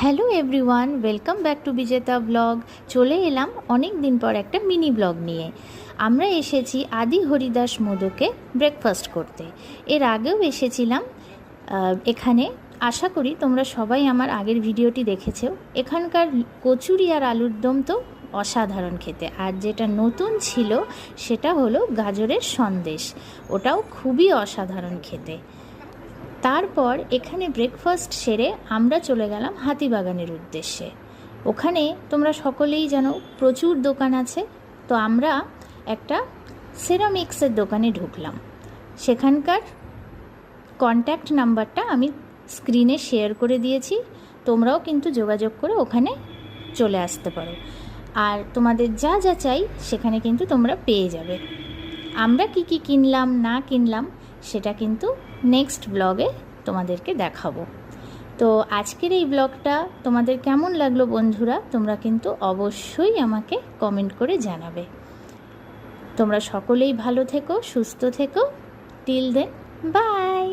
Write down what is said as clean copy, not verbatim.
Hello everyone, welcome back to বিজেতা blog. চলে এলাম অনেক দিন পর একটা মিনি ব্লগ নিয়ে। আমরা এসেছি আদি হরিদাস মোদকে ব্রেকফাস্ট করতে। এর আগেও এসেছিলাম এখানে। আশা করি তোমরা সবাই আমার আগের ভিডিওটি দেখেছো। এখানকার কচুরি আর আলুর দম তো অসাধারণ খেতে, আর যেটা নতুন ছিল সেটা হলো গাজরের সন্দেশ, ওটাও খুবই অসাধারণ খেতে। তারপর এখানে ব্রেকফাস্ট সেরে আমরা চলে গেলাম হাতিবাগানের উদ্দেশ্যে। ওখানে তোমরা সকলেই জানো প্রচুর দোকান আছে, তো আমরা একটা সেরামিক্সের দোকানে ঢুকলাম। সেখানকার কন্ট্যাক্ট নাম্বারটা আমি স্ক্রিনে শেয়ার করে দিয়েছি, তোমরাও কিন্তু যোগাযোগ করে ওখানে চলে আসতে পারো। আর তোমাদের যা যা চাই সেখানে কিন্তু তোমরা পেয়ে যাবে। আমরা কি কি কিনলাম না কিনলাম সেটা কিন্তু নেক্সট ব্লগে তোমাদেরকে দেখাবো। তো আজকের এই ব্লগটা তোমাদের কেমন লাগলো বন্ধুরা, তোমরা কিন্তু অবশ্যই আমাকে কমেন্ট করে জানাবে। তোমরা সকলেই ভালো থেকো, সুস্থ থেকো। Till then, by.